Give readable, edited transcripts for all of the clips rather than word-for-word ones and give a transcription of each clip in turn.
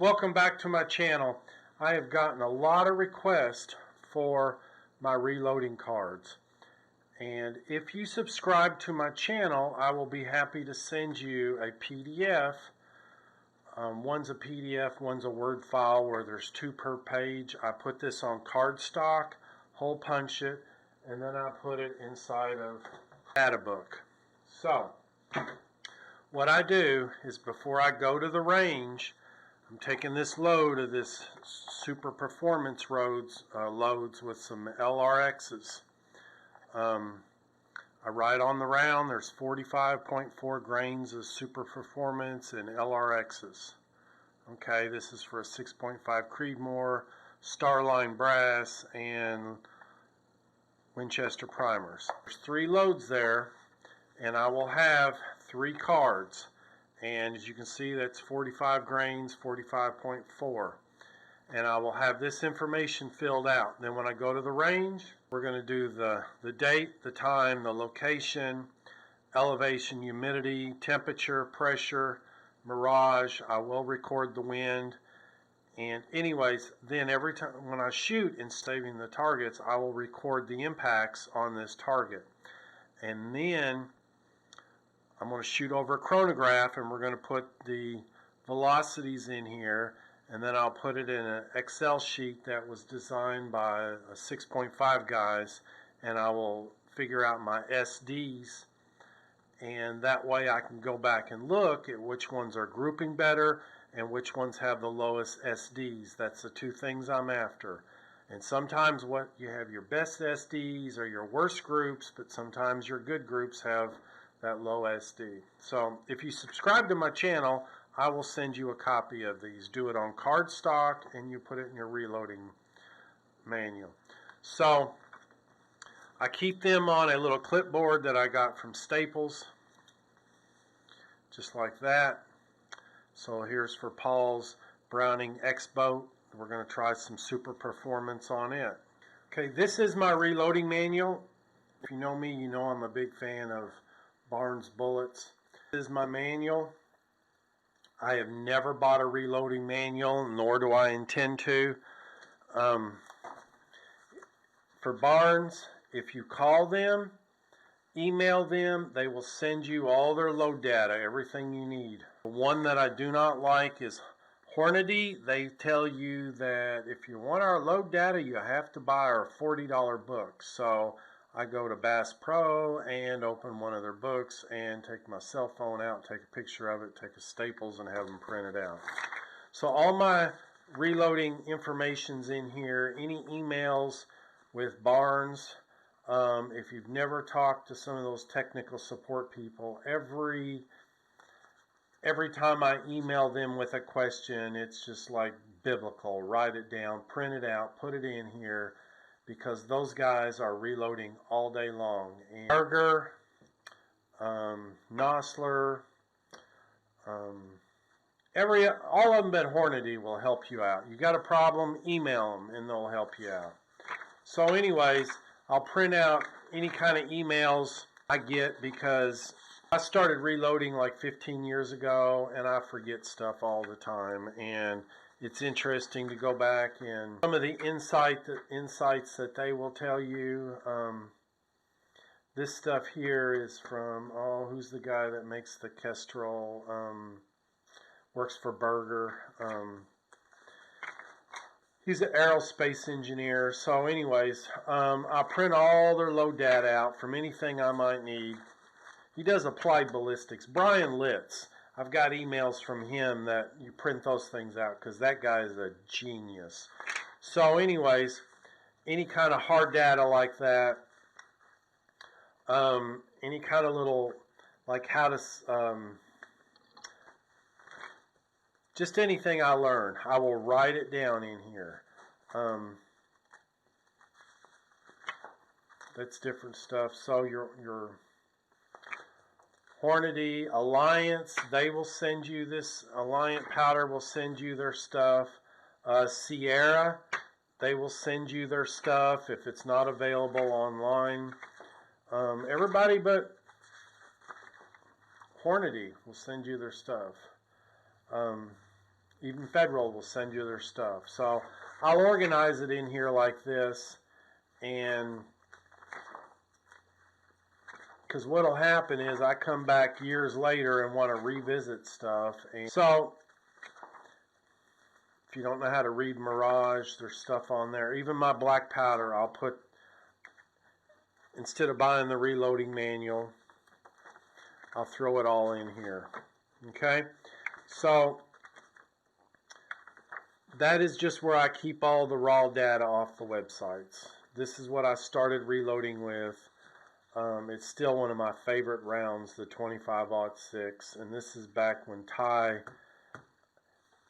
Welcome back to my channel. I have gotten a lot of requests for my reloading cards, and if you subscribe to my channel, I will be happy to send you a PDF. One's a PDF, one's a Word file where there's 2 per page. I put this on cardstock, hole punch it, and then I put it inside of a data book. So what I do is, before I go to the range, I'm taking this load of this super performance loads with some LRXs. I write on the round there's 45.4 grains of super performance and LRXs. Okay, this is for a 6.5 Creedmoor, Starline brass, and Winchester primers. There's 3 loads there, and I will have 3 cards. And as you can see, that's 45 grains, 45.4. And I will have this information filled out. Then when I go to the range, we're going to do the date, the time, the location, elevation, humidity, temperature, pressure, mirage. I will record the wind. And anyways, then every time when I shoot in saving the targets, I will record the impacts on this target. And then I'm going to shoot over a chronograph, and we're going to put the velocities in here, and then I'll put it in an Excel sheet that was designed by a 6.5 guys, and I will figure out my SDs, and that way I can go back and look at which ones are grouping better and which ones have the lowest SDs. That's the 2 things I'm after. And sometimes what you have your best SDs are your worst groups, but sometimes your good groups have that low SD. So if you subscribe to my channel, I will send you a copy of these. Do it on cardstock, and you put it in your reloading manual. So I keep them on a little clipboard that I got from Staples, just like that. So here's for Paul's Browning X-Boat. We're going to try some super performance on it. Okay, this is my reloading manual. If you know me, you know I'm a big fan of Barnes bullets. This is my manual. I have never bought a reloading manual, nor do I intend to. For Barnes, if you call them, email them, they will send you all their load data, everything you need. The one that I do not like is Hornady. They tell you that if you want our load data, you have to buy our $40 book. So I go to Bass Pro and open one of their books and take my cell phone out, take a picture of it, take a Staples, and have them printed out. So all my reloading information's in here. Any emails with Barnes, if you've never talked to some of those technical support people, every time I email them with a question, it's just like biblical. Write it down, print it out, put it in here, because those guys are reloading all day long. And Berger, Nosler, all of them but Hornady will help you out. You got a problem, email them and they'll help you out. So anyways, I'll print out any kind of emails I get, because I started reloading like 15 years ago and I forget stuff all the time, and it's interesting to go back and some of the insights that they will tell you. This stuff here is from, who's the guy that makes the Kestrel, works for Berger. He's an aerospace engineer. So anyways, I print all their load data out from anything I might need. He does applied ballistics. Brian Litz. I've got emails from him that you print those things out, because that guy is a genius. So anyways, any kind of hard data like that, any kind of little, like how to, just anything I learn, I will write it down in here. That's different stuff. So your Hornady, Alliance, they will send you this. Alliant Powder will send you their stuff. Sierra, they will send you their stuff if it's not available online. Everybody but Hornady will send you their stuff. Even Federal will send you their stuff. So I'll organize it in here like this, and because what will happen is I come back years later and want to revisit stuff. And so if you don't know how to read Mirage, there's stuff on there. Even my black powder, I'll put, instead of buying the reloading manual, I'll throw it all in here. Okay, so that is just where I keep all the raw data off the websites. This is what I started reloading with. It's still one of my favorite rounds, the 25-06, and this is back when Ty,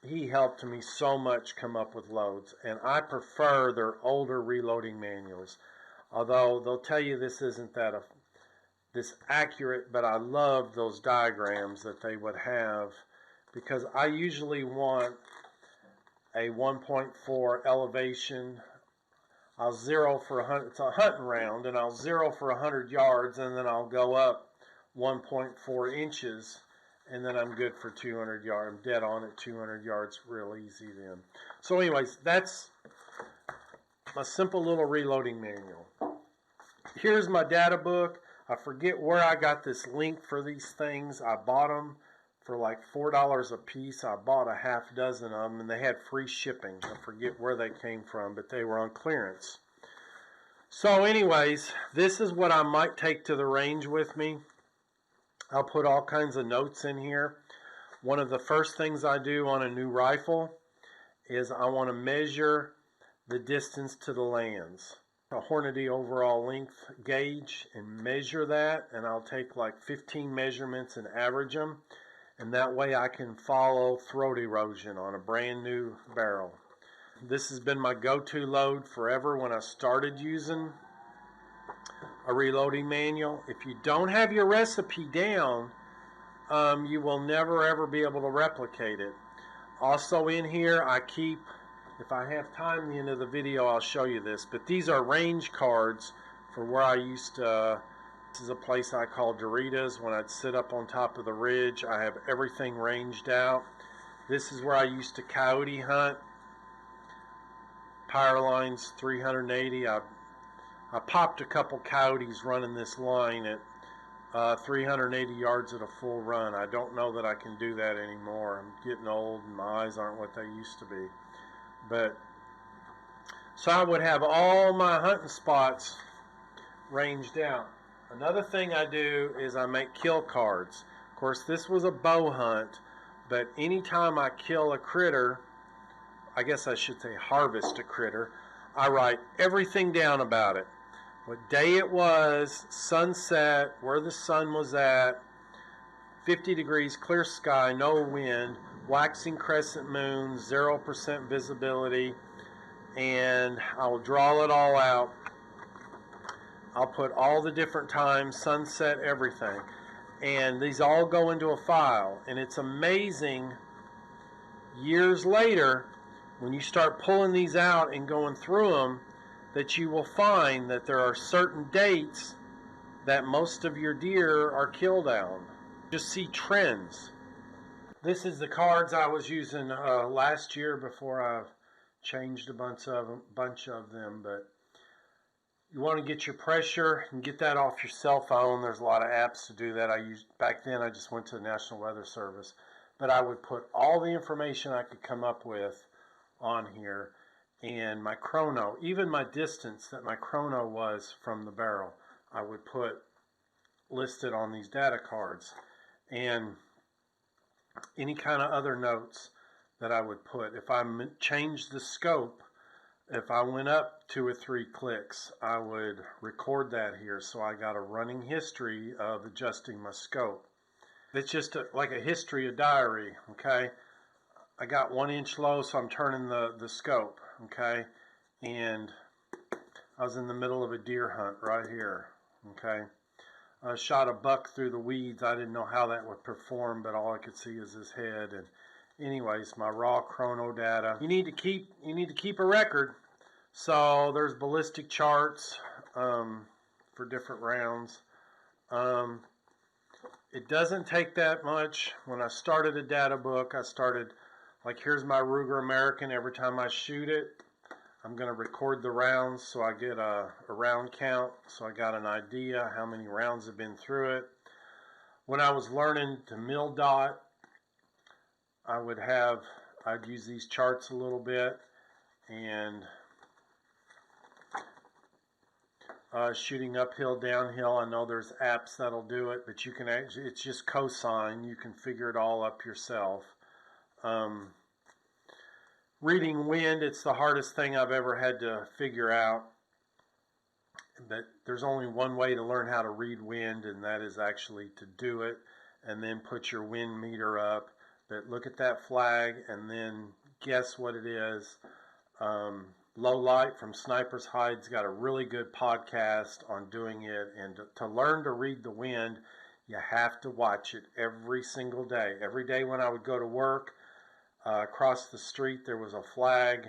he helped me so much come up with loads, and I prefer their older reloading manuals. Although they'll tell you this isn't this accurate, but I love those diagrams that they would have, because I usually want a 1.4 elevation. I'll zero for 100, it's a hunting round, and I'll zero for 100 yards, and then I'll go up 1.4 inches, and then I'm good for 200 yards. I'm dead on at 200 yards real easy then. So anyways, that's my simple little reloading manual. Here's my data book. I forget where I got this link for these things. I bought them for like $4 a piece. I bought a half dozen of them, and they had free shipping. I forget where they came from, but they were on clearance. So anyways, this is what I might take to the range with me. I'll put all kinds of notes in here. One of the first things I do on a new rifle is I want to measure the distance to the lands. A Hornady overall length gauge and measure that, and I'll take like 15 measurements and average them. And that way I can follow throat erosion on a brand new barrel. This has been my go-to load forever when I started using a reloading manual. If you don't have your recipe down, you will never ever be able to replicate it. Also in here I keep, if I have time at the end of the video I'll show you this, but these are range cards for where I used to. This is a place I call Doritas. When I'd sit up on top of the ridge, I have everything ranged out. This is where I used to coyote hunt. Power lines 380. I popped a couple coyotes running this line at 380 yards at a full run. I don't know that I can do that anymore. I'm getting old and my eyes aren't what they used to be. But so I would have all my hunting spots ranged out. Another thing I do is I make kill cards. Of course, this was a bow hunt, but anytime I kill a critter, I guess I should say harvest a critter, I write everything down about it. What day it was, sunset, where the sun was at, 50 degrees, clear sky, no wind, waxing crescent moon, 0% visibility, and I'll draw it all out. I'll put all the different times, sunset, everything. And these all go into a file. And it's amazing, years later, when you start pulling these out and going through them, that you will find that there are certain dates that most of your deer are killed on. Just see trends. This is the cards I was using last year before I changed a bunch of them, but you want to get your pressure and get that off your cell phone. There's a lot of apps to do that. Back then I just went to the National Weather Service, but I would put all the information I could come up with on here, and my chrono, even my distance that my chrono was from the barrel, I would put listed on these data cards, and any kind of other notes that I would put. If I changed the scope, if I went up 2 or 3 clicks, I would record that here, so I got a running history of adjusting my scope. It's just like a history, a diary, okay? I got 1 inch low, so I'm turning the scope, okay? And I was in the middle of a deer hunt right here, okay? I shot a buck through the weeds. I didn't know how that would perform, but all I could see is his head. And anyways, my raw chrono data. You need to keep a record. So there's ballistic charts for different rounds. It doesn't take that much. When I started a data book, I started Like here's my Ruger American. Every time I shoot it, I'm going to record the rounds so I get a round count, so I got an idea how many rounds have been through it. When I was learning to mill dot, I'd use these charts a little bit, and shooting uphill, downhill, I know there's apps that'll do it, but you can actually, it's just cosine, you can figure it all up yourself. Reading wind, it's the hardest thing I've ever had to figure out. But there's only one way to learn how to read wind, and that is actually to do it and then put your wind meter up. But look at that flag and then guess what it is. Low Light from Sniper's Hide's got a really good podcast on doing it. And to learn to read the wind, you have to watch it every single day. Every day when I would go to work, across the street there was a flag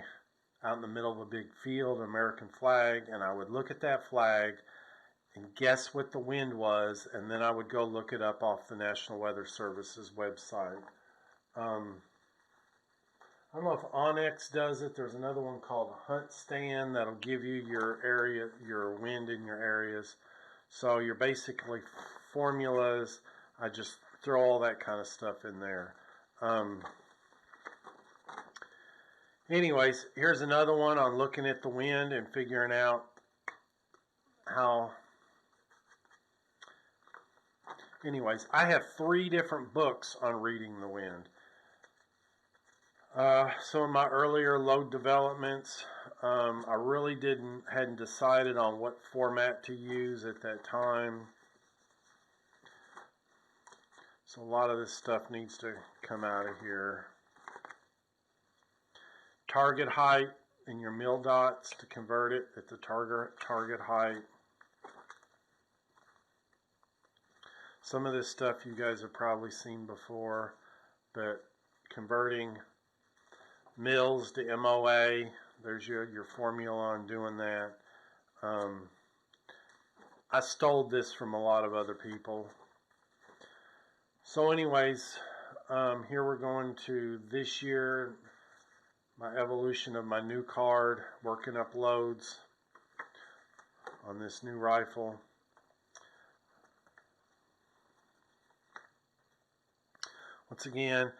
out in the middle of a big field, an American flag, and I would look at that flag and guess what the wind was, and then I would go look it up off the National Weather Service's website. I don't know if Onyx does it. There's another one called Hunt Stand that'll give you your area, your wind in your areas. So you're basically formulas. I just throw all that kind of stuff in there. Anyways, here's another one on looking at the wind and figuring out how. Anyways, I have 3 different books on reading the wind. Some of my earlier load developments, I really hadn't decided on what format to use at that time. So a lot of this stuff needs to come out of here. Target height in your mill dots to convert it at the target height. Some of this stuff you guys have probably seen before, but converting mils to MOA, there's your formula on doing that. I stole this from a lot of other people. So anyways, here we're going to this year, my evolution of my new card, working up loads on this new rifle. Once again,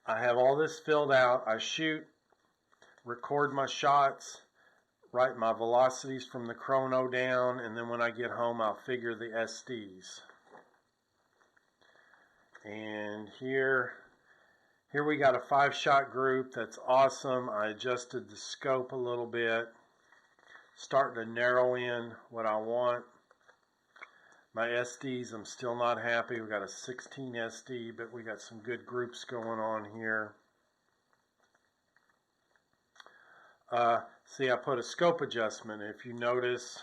I have all this filled out. I shoot, record my shots, write my velocities from the chrono down, and then when I get home I'll figure the SDs. And here we got a 5-shot group. That's awesome. I adjusted the scope a little bit, starting to narrow in what I want. My SDs, I'm still not happy. We got a 16 SD, but we got some good groups going on here. See, I put a scope adjustment. If you notice,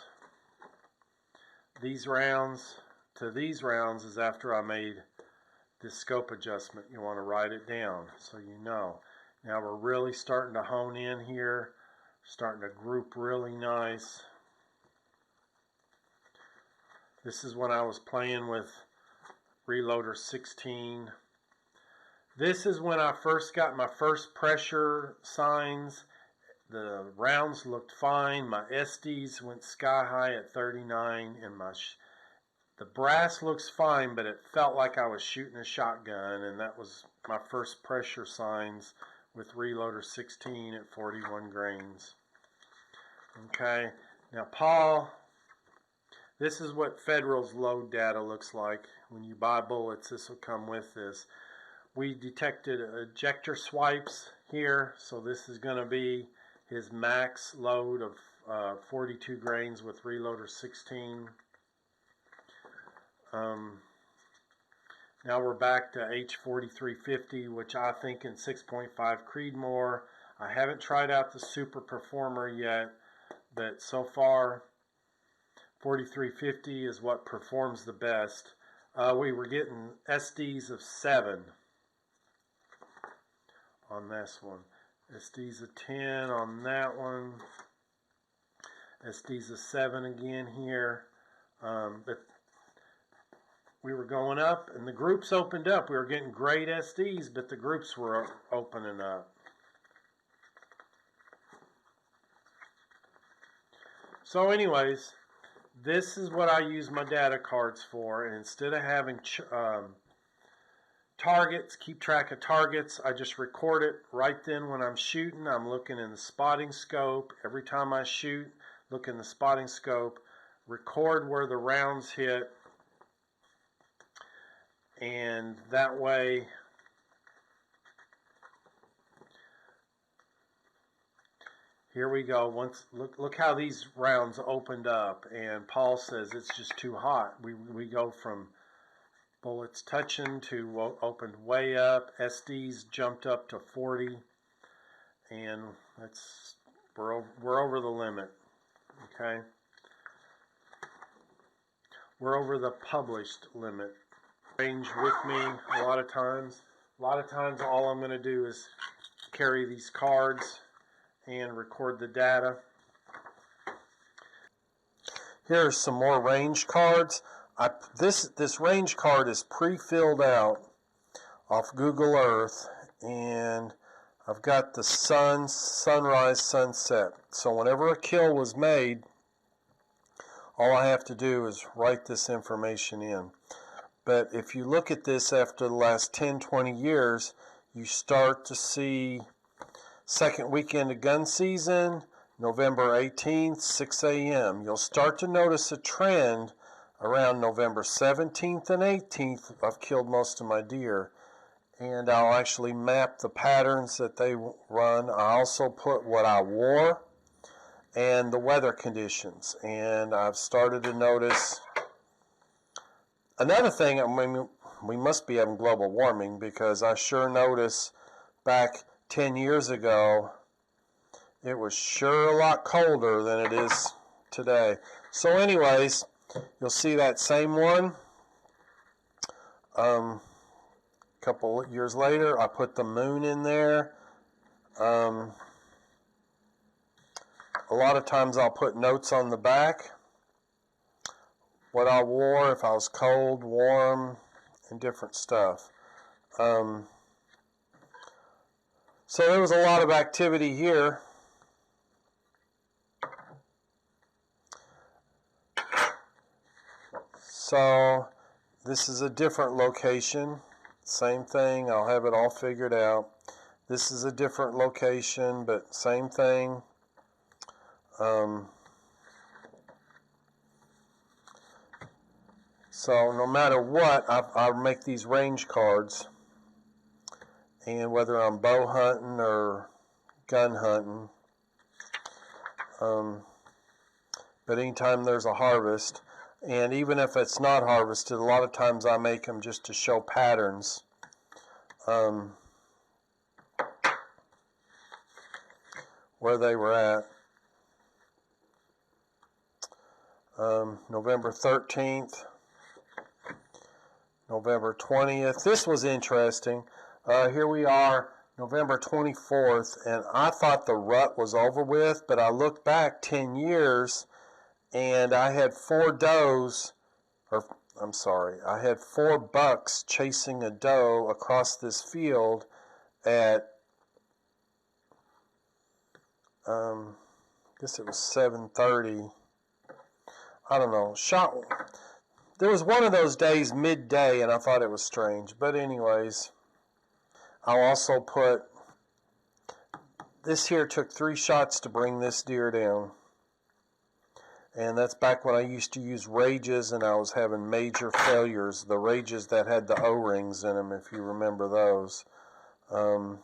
these rounds to these rounds is after I made this scope adjustment. You want to write it down so you know. Now we're really starting to hone in here, starting to group really nice. This is when I was playing with Reloader 16. This is when I first got my first pressure signs. The rounds looked fine. My SDs went sky high at 39, and the brass looks fine, but it felt like I was shooting a shotgun, and that was my first pressure signs with Reloader 16 at 41 grains. Okay, now Paul, this is what Federal's load data looks like. When you buy bullets, this will come with this. We detected ejector swipes here, so this is going to be his max load of 42 grains with Reloader 16. Now we're back to H4350, which I think in 6.5 Creedmoor. I haven't tried out the Super Performer yet, but so far 4350 is what performs the best. We were getting SDs of 7 on this one. SDs of 10 on that one. SDs of 7 again here. But we were going up, and the groups opened up. We were getting great SDs, but the groups were opening up. So anyways, this is what I use my data cards for. And instead of having targets, keep track of targets, I just record it right then when I'm shooting. I'm looking in the spotting scope. Every time I shoot, look in the spotting scope, record where the rounds hit, and that way here we go. Look how these rounds opened up, and Paul says it's just too hot. We go from bullets touching to opened way up. SDs jumped up to 40, and we're over the limit. Okay, we're over the published limit. Range with me a lot of times. All I'm going to do is carry these cards and record the data. Here are some more range cards. This range card is pre-filled out off Google Earth, and I've got the sun, sunrise, sunset. So whenever a kill was made, all I have to do is write this information in. But if you look at this after the last 10, 20 years, you start to see second weekend of gun season, November 18th, 6 a.m. You'll start to notice a trend around November 17th and 18th. I've killed most of my deer. And I'll actually map the patterns that they run. I also put what I wore and the weather conditions. And I've started to notice another thing. I mean, we must be having global warming, because I sure noticed back 10 years ago it was sure a lot colder than it is today. So anyways, you'll see that same one. A couple years later, I put the moon in there. A lot of times I'll put notes on the back, what I wore, if I was cold, warm, and different stuff. So there was a lot of activity here. So this is a different location. Same thing. I'll have it all figured out. This is a different location, but same thing. So no matter what, I'll make these range cards. And whether I'm bow hunting or gun hunting, but anytime there's a harvest, and even if it's not harvested, a lot of times I make them just to show patterns. Where they were at. November 13th, November 20th. This was interesting. Here we are, November 24th, and I thought the rut was over with, but I looked back 10 years, and I had 4 does, or I'm sorry, I had 4 bucks chasing a doe across this field at, I guess it was 7:30. I don't know. There was one of those days midday, and I thought it was strange. But anyways, I'll also put, this here took 3 shots to bring this deer down. And that's back when I used to use rages and I was having major failures. The rages that had the O-rings in them, if you remember those. So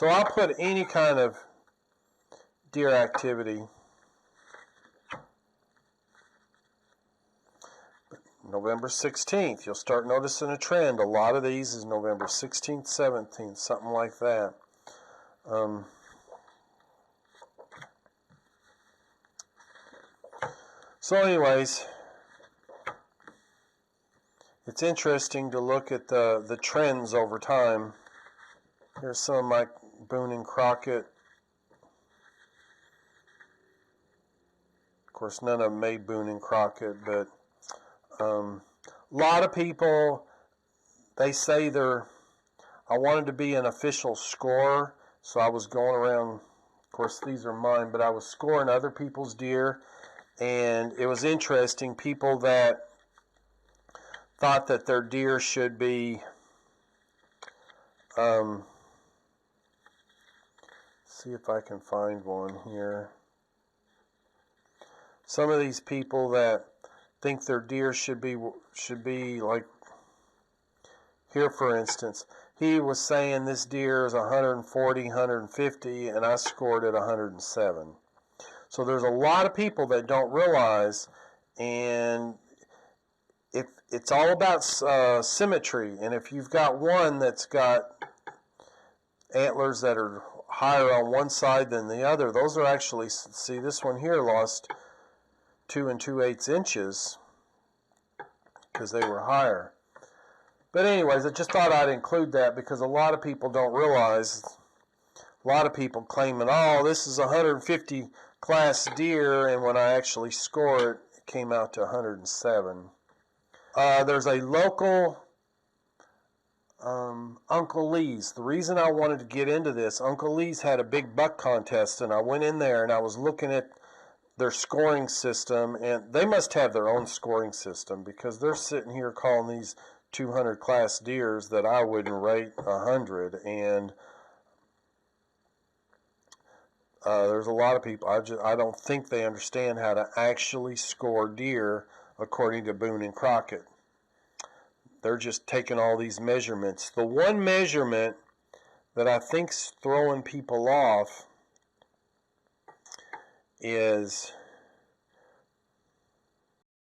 I'll put any kind of deer activity. November 16th, you'll start noticing a trend. A lot of these is November 16th, 17th, something like that. So anyways, it's interesting to look at the trends over time. Here's some of my Boone and Crockett. Of course, none of them made Boone and Crockett, but A lot of people, they say I wanted to be an official scorer, so I was going around, of course these are mine, but I was scoring other people's deer, and it was interesting, people that thought that their deer should be, see if I can find one here. Some of these people that think their deer should be like, here for instance, he was saying this deer is 140, 150, and I scored at 107. So there's a lot of people that don't realize, and if it's all about symmetry, and if you've got one that's got antlers that are higher on one side than the other, those are actually, see, this one here lost 2 2/8 inches because they were higher. But anyways, I just thought I'd include that because a lot of people don't realize, a lot of people claiming, oh, this is a 150 class deer, and when I actually score it, it came out to 107. There's a local Uncle Lee's. The reason I wanted to get into this, Uncle Lee's had a big buck contest, and I went in there and I was looking at their scoring system, and they must have their own scoring system because they're sitting here calling these 200 class deers that I wouldn't rate 100, and there's a lot of people, I don't think they understand how to actually score deer according to Boone and Crockett. They're just taking all these measurements. The one measurement that I think's throwing people off is